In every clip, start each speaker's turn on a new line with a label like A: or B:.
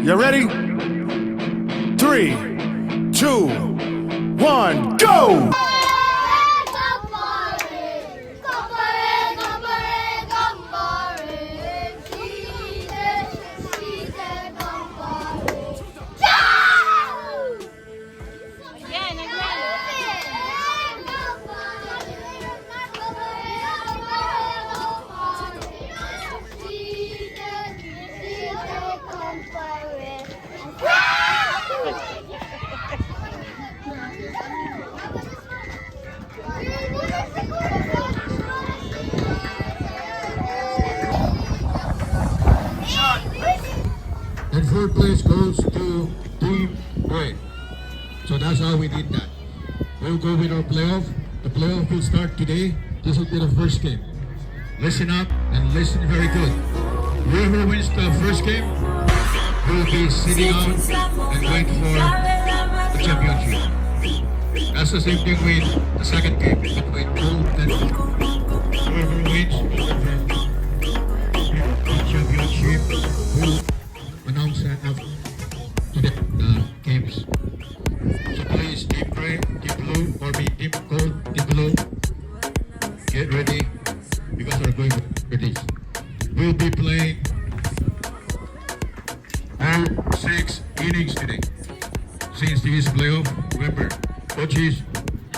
A: You ready? 3, 2, 1, go!
B: And third place goes to Team Red. So that's how we did that. We'll go with our playoff. The playoff will start today. This will be the first game. Listen up and listen very good. Whoever wins the first game will be sitting out and going for the championship. That's the same thing with the second game between Gold and whoever wins the championship will announce that after the games. So please, Team Gray, Team Blue, or be Team Gold, Team Blue, get ready because we're going for this. We'll be playing all 6 innings today. Since this is playoff, remember, coaches,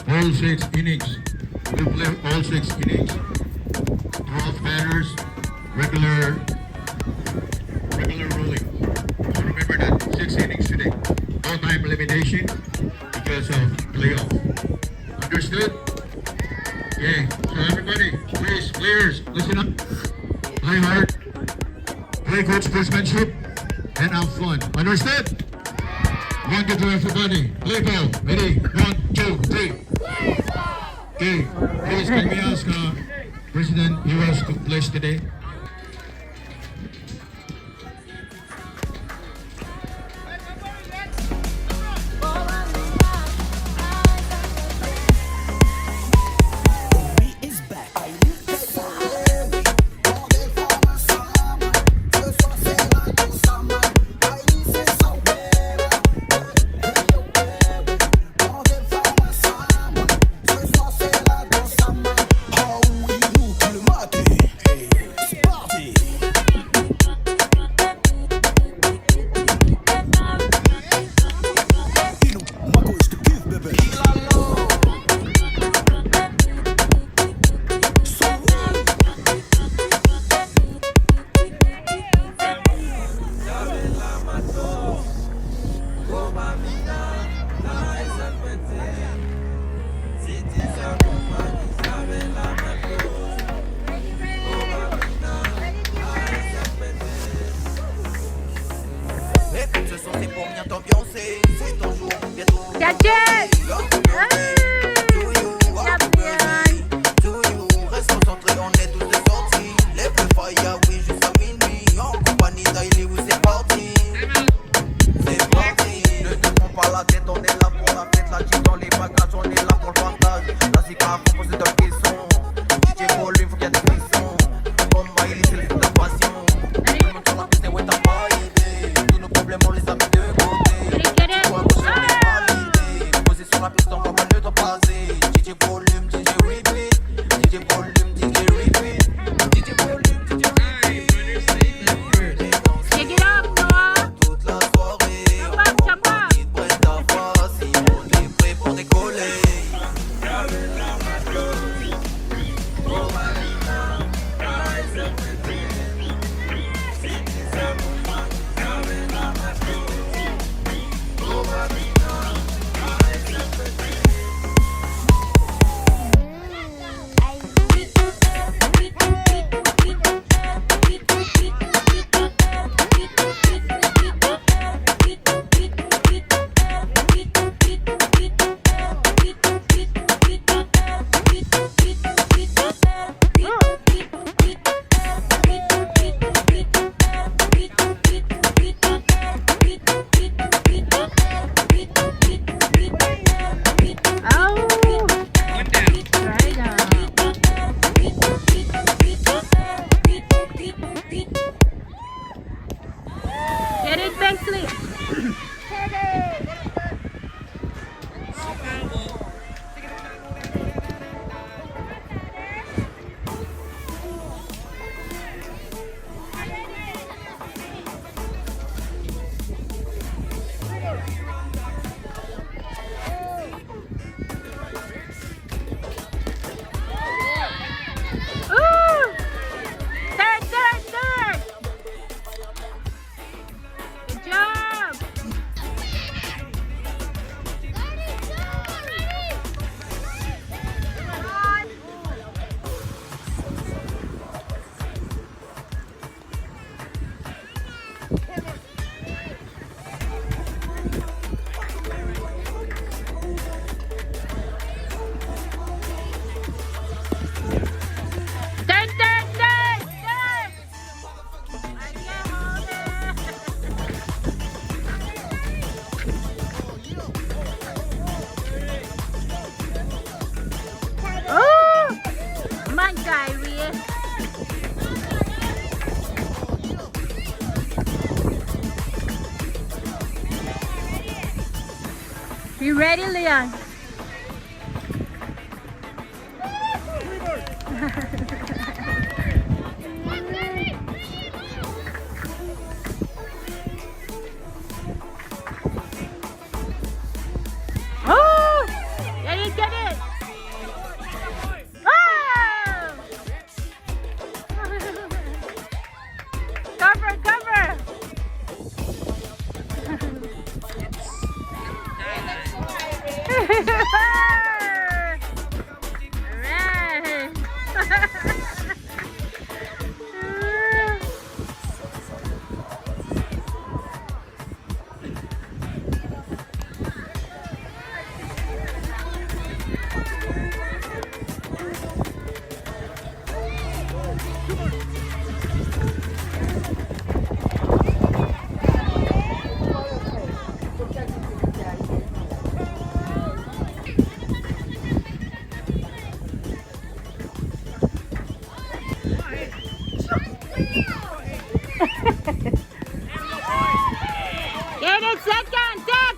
B: all 6 innings. We'll play all 6 innings. 12 batters, regular rolling. So remember that 6 innings today. No time elimination because of playoff. Understood? Okay, so everybody, please, players, listen up. Play hard, play good sportsmanship, and have fun. Understood? 1, 2, 3, everybody. Play ball. Ready? 1, 2, 3. Okay, please can we ask President US to place today?
C: Position la piste, on va pas le temps. facelift. Ooh! Third. Good job. Third. Ayan, hold it. Oh! Come on, Kyrie. You ready, Leon? Oh! Get it! Oh! Cover! Get it, second, tag!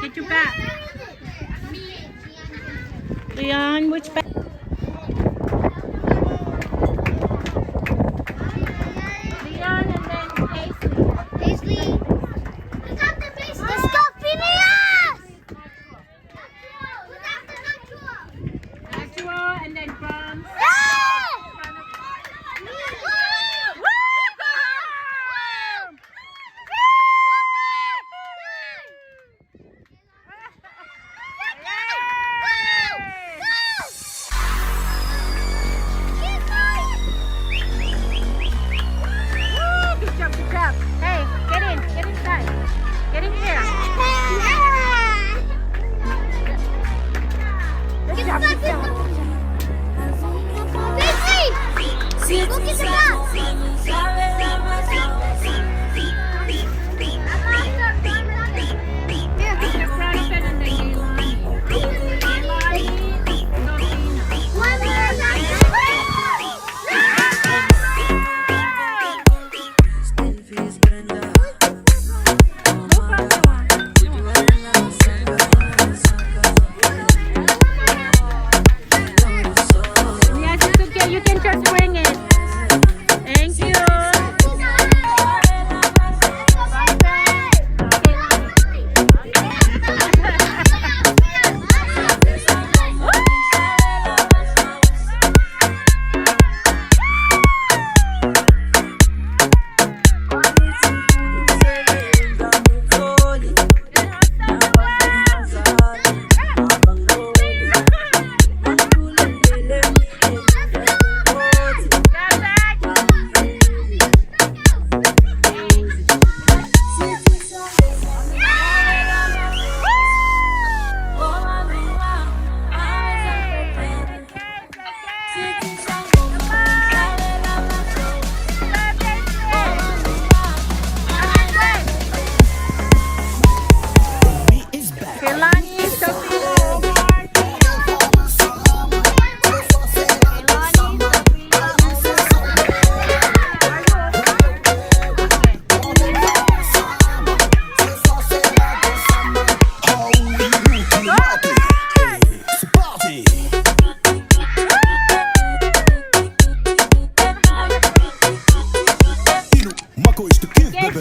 C: Get your back. Leon, which back? Leon and then Paisley.
D: We got the base. Let's go, Phineas!
C: Actual and then Bombs. Good job, good job. Hey, get inside. Get in here. Good job, good job.
D: Look at the
C: Yes, it's okay. You can just bring it. Thank you. Kehlani, Sophie.
A: Marco is the kid, baby.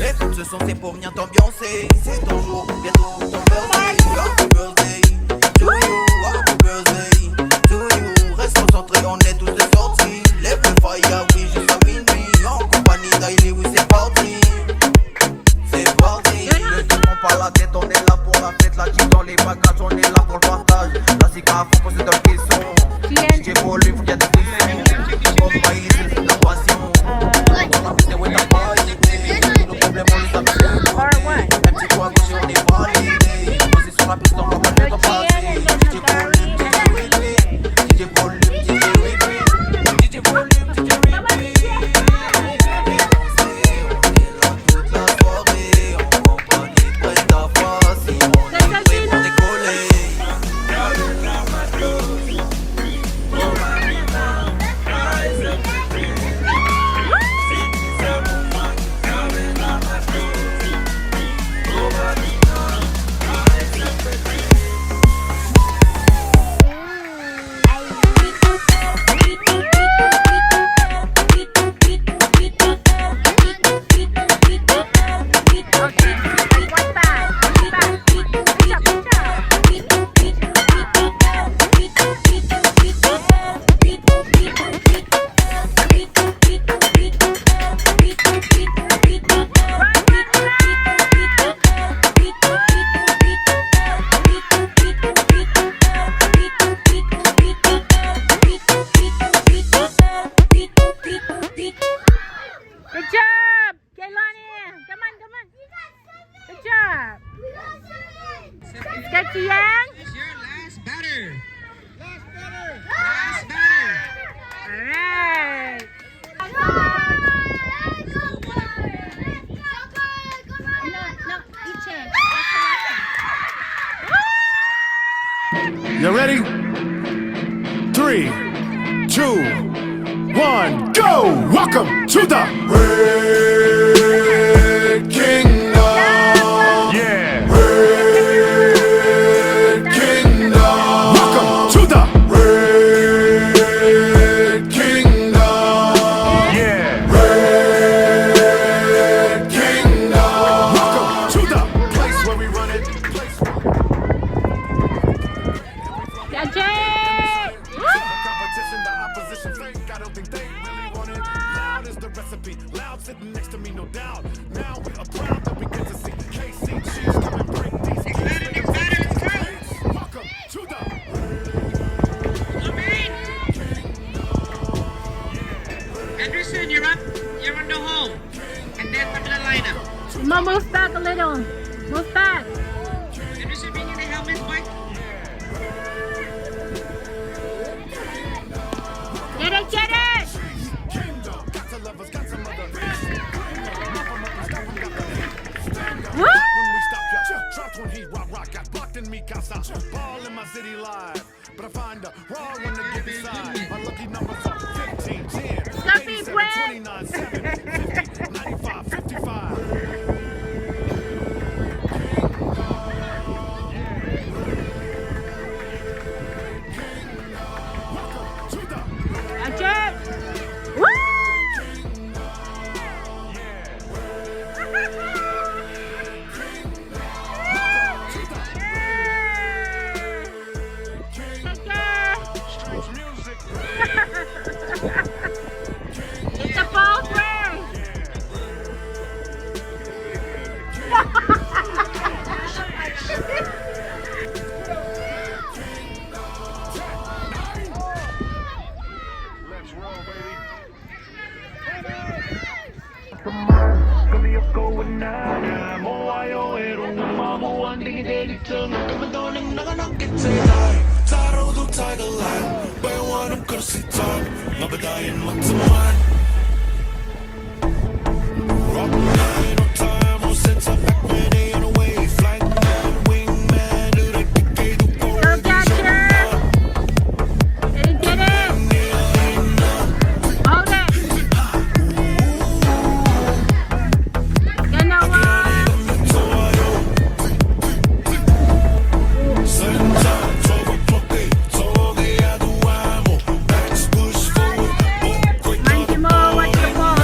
E: Écoute ce son c'est pour venir t'ambiancer. C'est ton jour, bientôt ton birthday. Happy birthday to you, happy birthday to you. Reste concentré, on est tous de sortie. Lève le fire, oui jusqu'à minuit. En compagnie d'Ailey, oui c'est parti. C'est parti. Ne te prends pas la tête, on est là pour la fête. La chic dans les bagages, on est là pour le partage. La cigarette à fond, c'est dans le caisson. DJ volume, faut qu'il y a des frissons. Comme Ailey, c'est la passion. On a pissé, ouais t'as pas idée. Nos problèmes, on les a mis.
C: Or what?
E: Même si toi à gauche, on est validé. Posé sur la piste, on va pas mettre en place. DJ volume, DJ repeat. DJ volume, DJ repeat. DJ volume, DJ repeat. On est là toute la soirée. En compagnie de Brenda Fassi. On est prêt pour décoller.
C: Good job, Kehlani. Come on. Good job. Let's get to Yang.
F: It's your last batter.
D: Ah!
A: You ready? 3, 2, 1, go! Welcome to the Red Kingdom. Yeah. Red Kingdom. Welcome to the Red Kingdom. Yeah. Red Kingdom. Welcome to the place where we run it.
C: Ajay!
A: Competition, the opposition fake. I don't think they really want it. Loud is the recipe. Loud sitting next to me, no doubt. Now we are proud that we get to see KC Cheese come and break these keys. Welcome to the
F: Anderson, you're on the home. And then from the lineup.
C: Move back a little. Move back.
F: Anderson, bring in the helmet, boy.
C: Get it, get it!
A: kingdom. Got to love us, got some other.
C: Woo!
A: When we stop ya, dropped when he rock, got blocked in me casa. Ball in my city live, but I find a raw one to get inside. My lucky numbers are 15, 10,
C: Fluffy
A: 87,
C: bread.
A: 29, 7, 50, 95, 55. Welcome to the
C: Ajay! Woo! It's a ball play!
A: Let's roll, baby.
C: Go catcher! Get it! Hold it! Ganawa! Mind mo, watch the ball.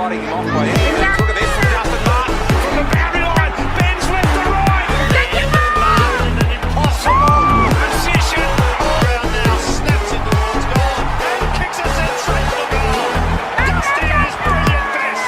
G: writing him off by any means. Look at this from Justin Martin from the boundary line. Bends left and right. Martin, an impossible position. Brown now snaps it towards goal and kicks us in straight for goal. Dusty at his brilliant best.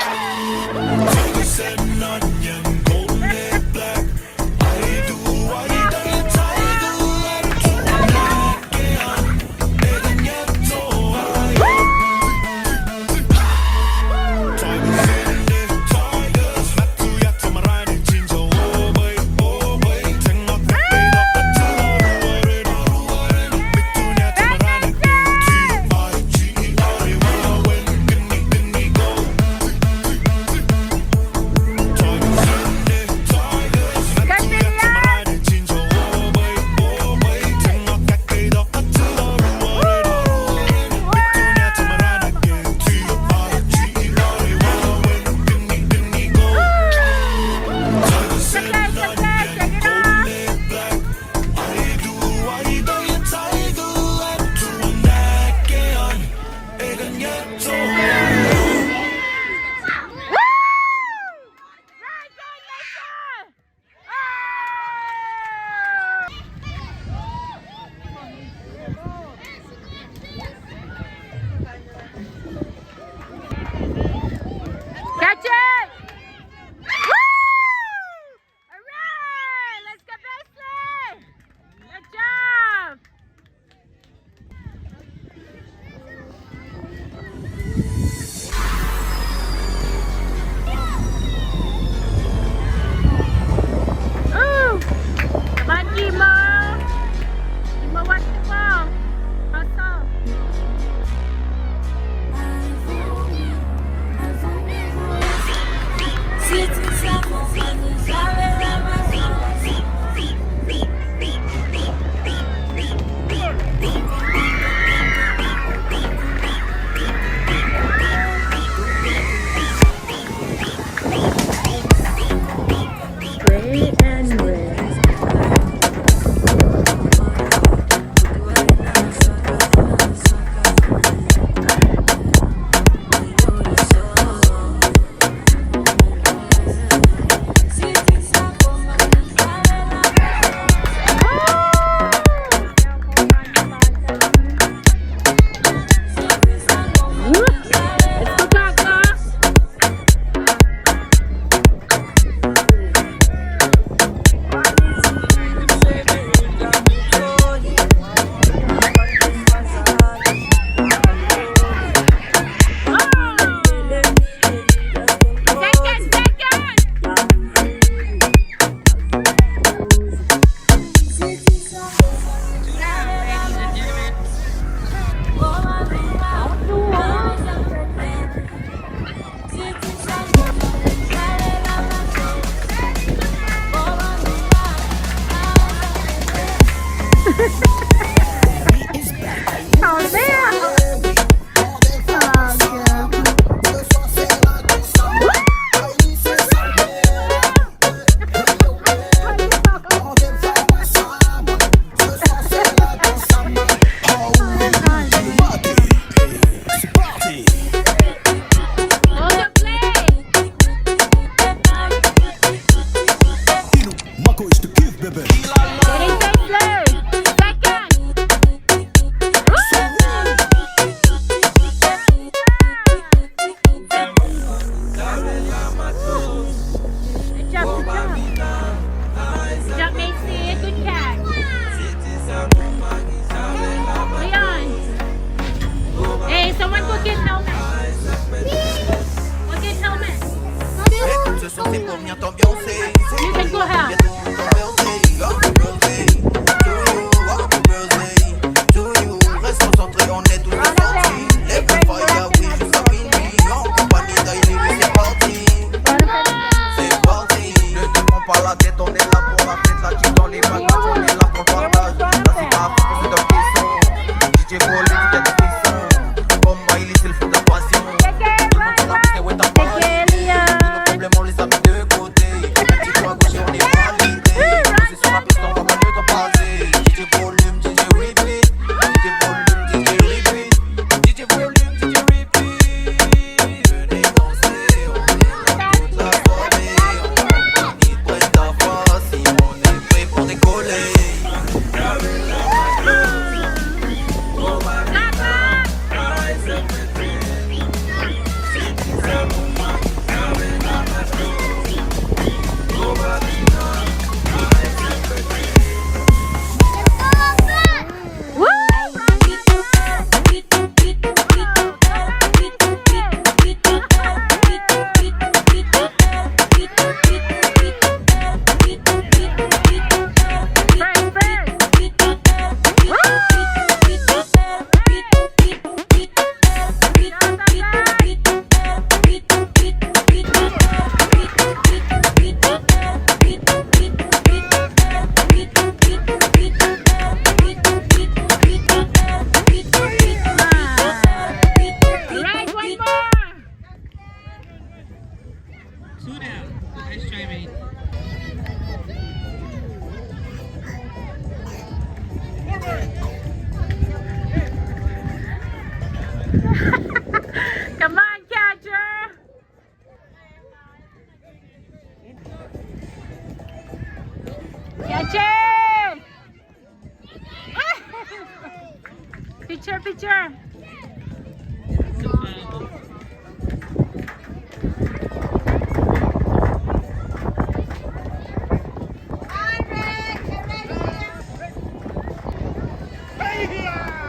C: water.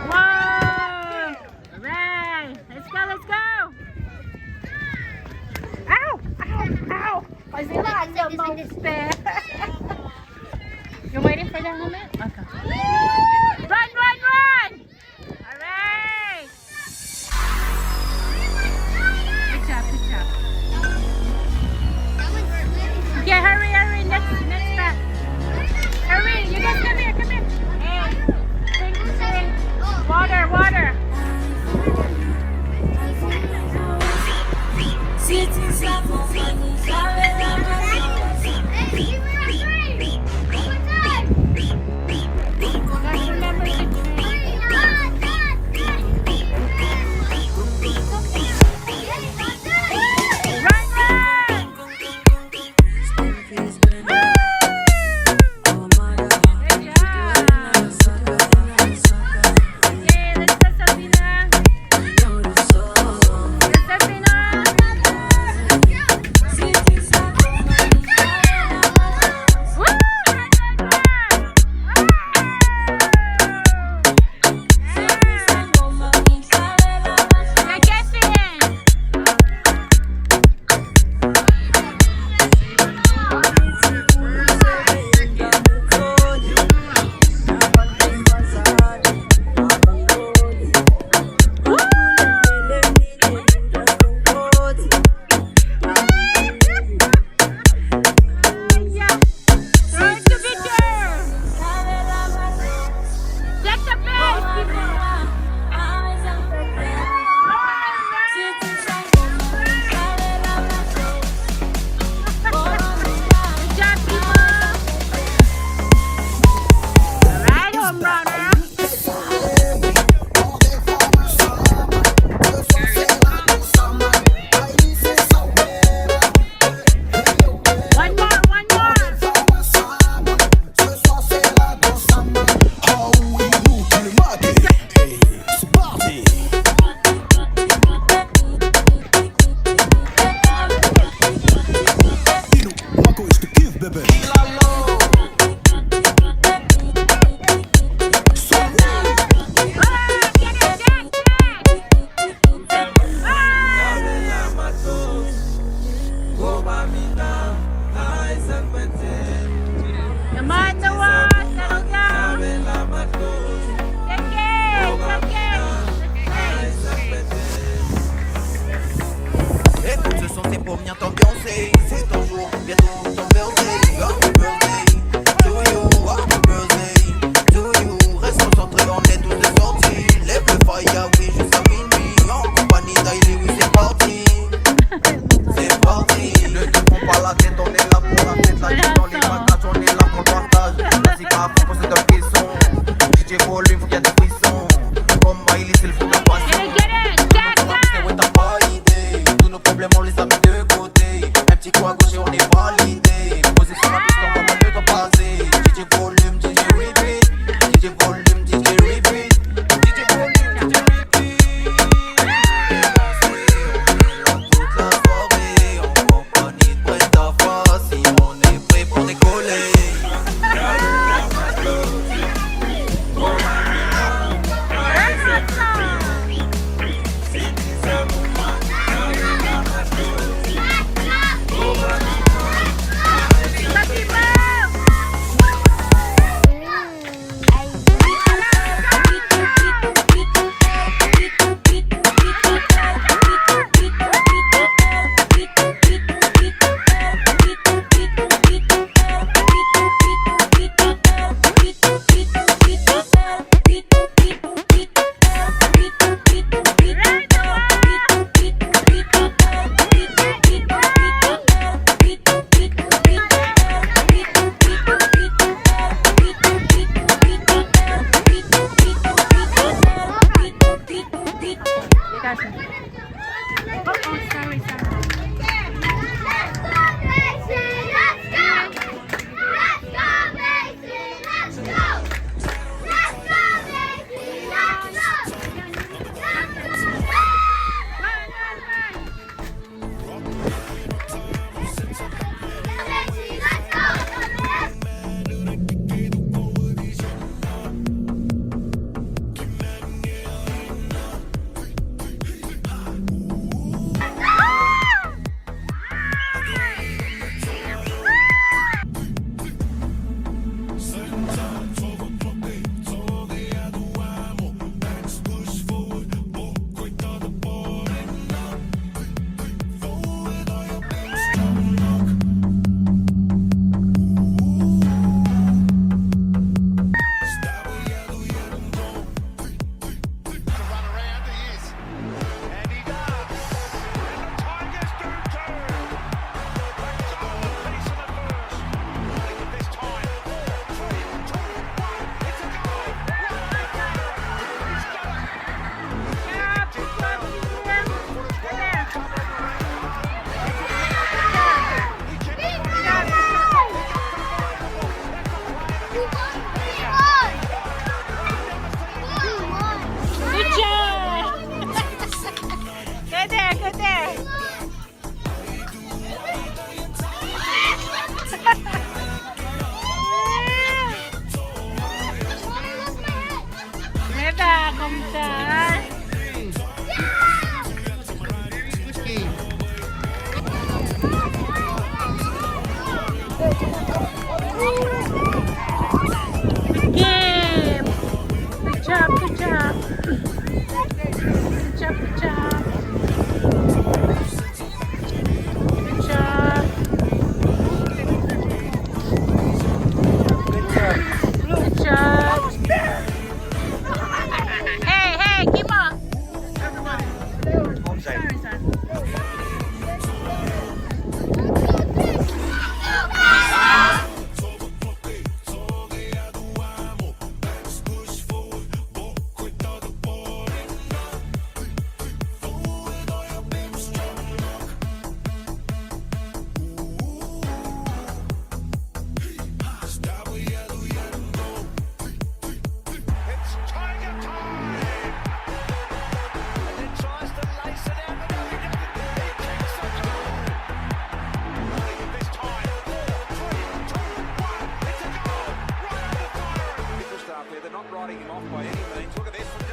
C: Whoa! Hooray! Let's go, let's go! Ow! Ow! Ow! Kasi lang, yung spare. You're waiting for the helmet? Okay. Run, run, run! Hooray! Good job, good job. Okay, hurry, hurry, next step. Hurry, you guys come here, come here. Hey, sing. Water, water. Guys, remember to run, run! Good job. Okay, let's go, Sabina. Yes, Sabina.
G: James. Look at this from